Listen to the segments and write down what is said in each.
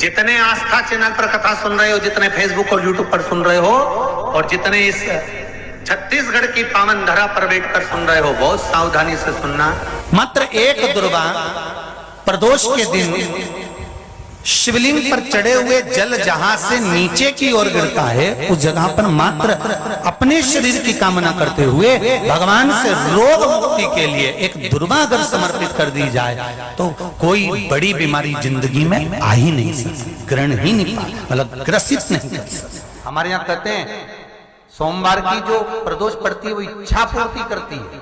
जितने आस्था चैनल पर कथा सुन रहे हो, जितने फेसबुक और यूट्यूब पर सुन रहे हो, और जितने इस छत्तीसगढ़ की पावन धरा पर बैठकर सुन रहे हो, बहुत सावधानी से सुनना। मात्र एक दुर्वा प्रदोष के दिन शिवलिंग पर चढ़े हुए जल जहां से नीचे की ओर गिरता है, उस जगह पर मात्र अपने शरीर की कामना करते हुए भगवान से रोग मुक्ति के लिए एक दुर्वा अगर समर्पित कर दी जाए तो कोई बड़ी बीमारी जिंदगी में आ ही नहीं सकती, ग्रहण ही नहीं पा, मतलब ग्रसित नहीं कर सकती। हमारे यहाँ कहते हैं सोमवार की जो प्रदोष पड़ती है वो इच्छा पूर्ति करती है,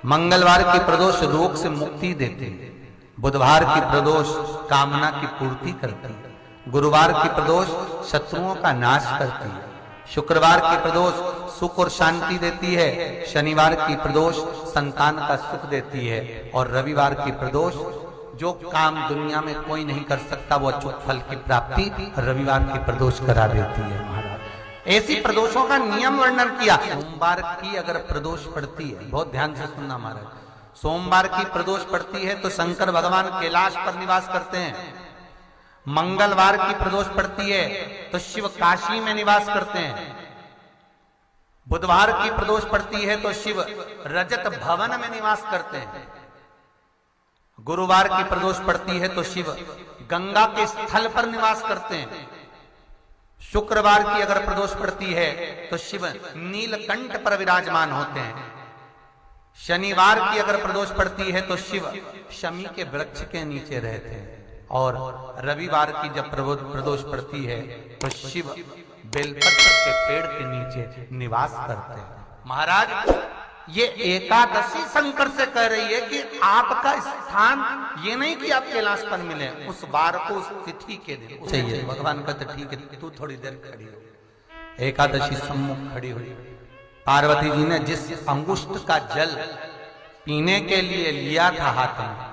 मंगलवार की प्रदोष रोग से मुक्ति देती है, बुधवार की प्रदोष कामना की पूर्ति करती है, गुरुवार की प्रदोष शत्रुओं का नाश करती है, शुक्रवार की प्रदोष सुख और शांति देती है, शनिवार की प्रदोष संतान का सुख देती है, और रविवार की प्रदोष जो काम दुनिया में कोई नहीं कर सकता वो अचूक फल की प्राप्ति रविवार की प्रदोष करा देती है। महाराज ऐसी प्रदोषों का नियम वर्णन किया। सोमवार की अगर प्रदोष पड़ती है, बहुत ध्यान से सुनना महाराज, सोमवार की प्रदोष पड़ती है तो शंकर भगवान कैलाश पर निवास करते हैं, मंगलवार की प्रदोष पड़ती है तो शिव काशी में निवास करते हैं, बुधवार की प्रदोष पड़ती है तो शिव रजत भवन में निवास करते हैं, गुरुवार की प्रदोष पड़ती है तो शिव गंगा के स्थल पर निवास करते हैं, शुक्रवार की अगर प्रदोष पड़ती है तो शिव नीलकंठ पर विराजमान होते हैं, शनिवार की अगर प्रदोष पड़ती है तो शिव शमी के वृक्ष के नीचे रहते हैं, और रविवार की जब प्रदोष पड़ती है तो शिव बेलपत्र के पेड़ के नीचे निवास करते हैं। महाराज ये एकादशी शंकर से कह रही है कि आपका स्थान ये नहीं कि आप कैलाश पर मिले, उस बार को उस तिथि के दिन चाहिए। भगवान कहते ठीक है तू थोड़ी देर खड़ी हो। एकादशी सम्मुख खड़ी हुई, पार्वती जी ने जिस अंगुष्ठ का जल पीने के लिए लिया था हाथ में,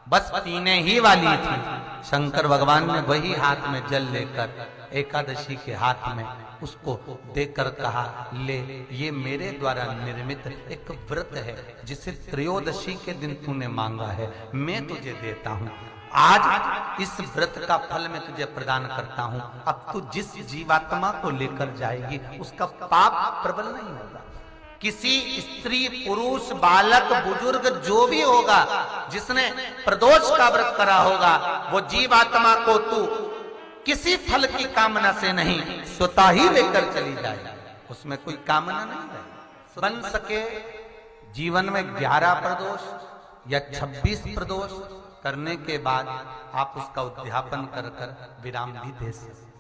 बस पीने ही वाली थी, शंकर भगवान ने वही हाथ में जल लेकर एकादशी के हाथ में उसको देकर कहा, ले ये मेरे द्वारा निर्मित एक व्रत है जिसे त्रयोदशी के दिन तूने मांगा है, मैं तुझे देता हूं, आज इस व्रत का फल मैं तुझे प्रदान करता हूं। अब तू जिस जीवात्मा को लेकर जाएगी उसका पाप प्रबल नहीं होगा। किसी स्त्री पुरुष बालक बुजुर्ग जो भी होगा जिसने प्रदोष का व्रत करा होगा वो जीवात्मा को तू किसी फल की कामना से नहीं स्वतः ही लेकर चली जाए, उसमें कोई कामना नहीं है। बन सके जीवन में 11 प्रदोष या 26 प्रदोष करने के बाद आप उसका उद्यापन कर विराम भी दे सकते,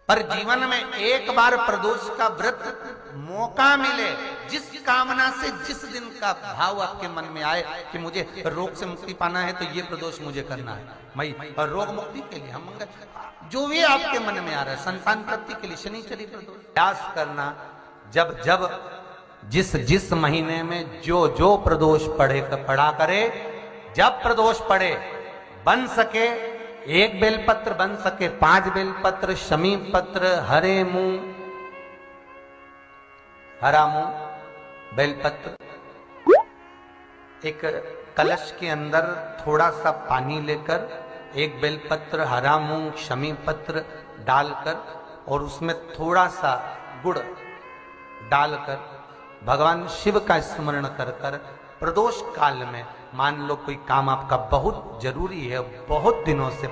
पर जीवन में एक बार प्रदोष का व्रत मौका मिले, जिस कामना से जिस दिन का भाव आपके मन में आए कि मुझे रोग से मुक्ति पाना है तो ये प्रदोष मुझे करना है, मैं रोग मुक्ति के लिए हम जो भी आपके मन में आ रहा है, संतान प्राप्ति के लिए शनिचरी प्रदोष प्रयास करना, जब जब जिस जिस महीने में जो जो प्रदोष पड़ा करे, जब प्रदोष पड़े बन सके 1 बेलपत्र, बन सके 5 बेलपत्र, शमी पत्र, हरे मुंह, हरा मुंह बेलपत्र, एक कलश के अंदर थोड़ा सा पानी लेकर 1 बेलपत्र, हरा मूंग, शमी पत्र डालकर और उसमें थोड़ा सा गुड़ डालकर भगवान शिव का स्मरण कर कर प्रदोष काल में, मान लो कोई काम आपका बहुत जरूरी है, बहुत दिनों से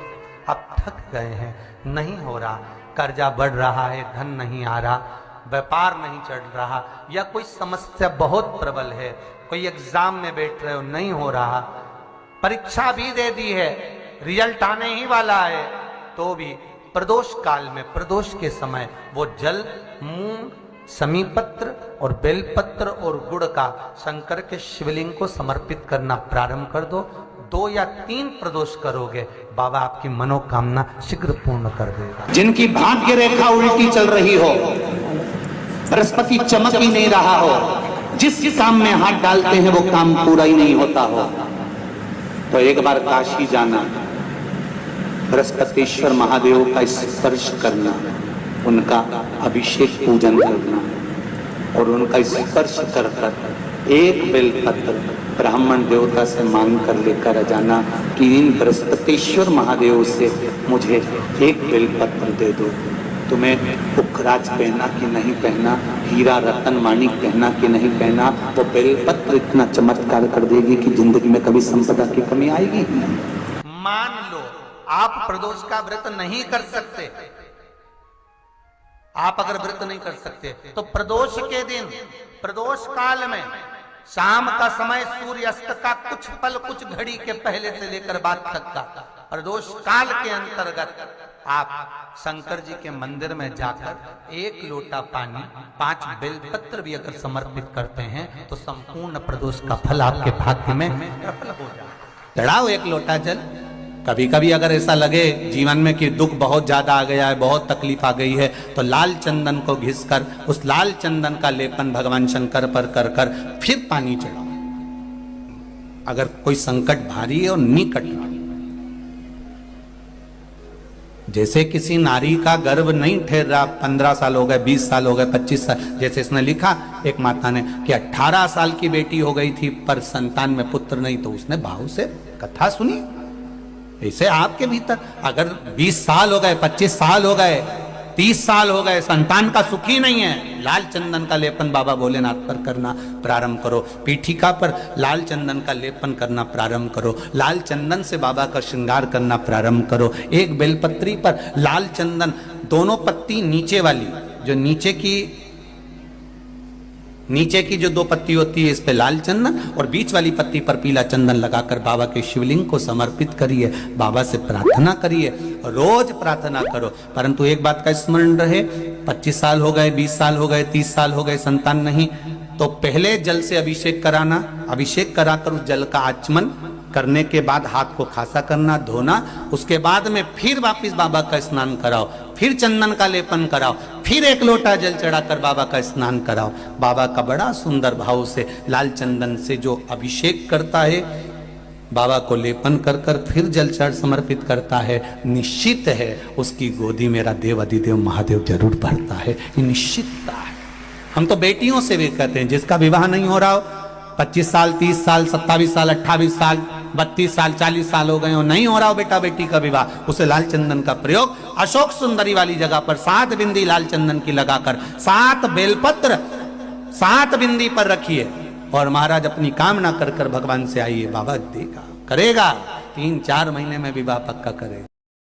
आप थक गए हैं, नहीं हो रहा, कर्जा बढ़ रहा है, धन नहीं आ रहा, व्यापार नहीं चढ़ रहा, या कोई समस्या बहुत प्रबल है, कोई एग्जाम में बैठ रहे हो नहीं हो रहा, परीक्षा भी दे दी है, रिजल्ट आने ही वाला है, तो भी प्रदोष काल में प्रदोष के समय वो जल मूंग, शमी पत्र और बेलपत्र और गुड़ का शंकर के शिवलिंग को समर्पित करना प्रारंभ कर दो। 2 या 3 प्रदोष करोगे, बाबा आपकी मनोकामना शीघ्र पूर्ण कर देगा। जिनकी भाग्य रेखा उल्टी चल रही हो, बृहस्पति चमक ही नहीं रहा हो, जिस काम में हाथ डालते हैं वो काम पूरा ही नहीं होता हो, तो एक बार काशी जाना, बृहस्पतिश्वर महादेव का स्पर्श करना, उनका अभिषेक पूजन करना और उनका स्पर्श कर 1 बेलपत्र ब्राह्मण देवता से मांग कर लेकर आ जाना कि इन बृहस्पतिश्वर महादेव से मुझे एक बेलपत्र दे दो। तुम्हें पुखराज पहना कि नहीं पहना, हीरा रतन माणिक पहना कि नहीं पहना, वो बेलपत्र इतना चमत्कार कर देगी कि जिंदगी में कभी संपदा की कमी आएगी ही नहीं। मान लो आप प्रदोष का व्रत नहीं कर सकते, आप अगर व्रत नहीं कर सकते तो प्रदोष के दिन, प्रदोष काल में शाम का समय सूर्यास्त का कुछ पल कुछ घड़ी के पहले से लेकर बाद तक का प्रदोष काल के अंतर्गत आप शंकर जी के मंदिर में जाकर 1 लोटा पानी 5 बेलपत्र भी अगर समर्पित करते हैं तो संपूर्ण प्रदोष का फल आपके भाग्य में सफल हो जाए। चढ़ाओ 1 लोटा जल। कभी कभी अगर ऐसा लगे जीवन में कि दुख बहुत ज्यादा आ गया है, बहुत तकलीफ आ गई है, तो लाल चंदन को घिसकर उस लाल चंदन का लेपन भगवान शंकर पर कर कर फिर पानी चढ़ाओ। अगर कोई संकट भारी है और निकट रहा, जैसे किसी नारी का गर्भ नहीं ठहर रहा, 15 साल हो गए, 20 साल हो गए, 25 साल, जैसे इसने लिखा एक माता ने कि 18 साल की बेटी हो गई थी पर संतान में पुत्र नहीं, तो उसने भाव से कथा सुनी। ऐसे आपके भीतर अगर 20 साल हो गए, 25 साल हो गए, 30 साल हो गए, संतान का सुख ही नहीं है, लाल चंदन का लेपन बाबा भोलेनाथ पर करना प्रारंभ करो। पीठिका पर लाल चंदन का लेपन करना प्रारंभ करो। लाल चंदन से बाबा का श्रृंगार करना प्रारंभ करो। एक बेलपत्री पर लाल चंदन, दोनों पत्ती नीचे वाली, जो नीचे की जो 2 पत्ती होती है इस पे लाल चंदन और बीच वाली पत्ती पर पीला चंदन लगाकर बाबा के शिवलिंग को समर्पित करिए। बाबा से प्रार्थना करिए, रोज प्रार्थना करो। परंतु एक बात का स्मरण रहे, 25 साल हो गए, 20 साल हो गए, 30 साल हो गए, संतान नहीं, तो पहले जल से अभिषेक कराना, अभिषेक कराकर उस जल का आचमन करने के बाद हाथ को खासा करना, धोना, उसके बाद में फिर वापिस बाबा का स्नान कराओ, फिर चंदन का लेपन कराओ, फिर 1 लोटा जल चढ़ाकर बाबा का स्नान कराओ। बाबा का बड़ा सुंदर भाव से लाल चंदन से जो अभिषेक करता है, बाबा को लेपन कर कर फिर जल चढ़ समर्पित करता है, निश्चित है उसकी गोदी मेरा देव अधिदेव महादेव जरूर भरता है। ये निश्चितता है। हम तो बेटियों से भी कहते हैं, जिसका विवाह नहीं हो रहा हो, 25 साल, 30 साल, 27 साल, 28 साल, 32 साल, 40 साल हो गए हो, नहीं हो रहा हो बेटा बेटी का विवाह, उसे लाल चंदन का प्रयोग अशोक सुंदरी वाली जगह पर 7 बिंदी लाल चंदन की लगाकर 7 बेलपत्र 7 बिंदी पर रखिए और महाराज अपनी कामना कर कर भगवान से आइए। बाबा देगा, करेगा, 3-4 महीने में विवाह पक्का करेगा।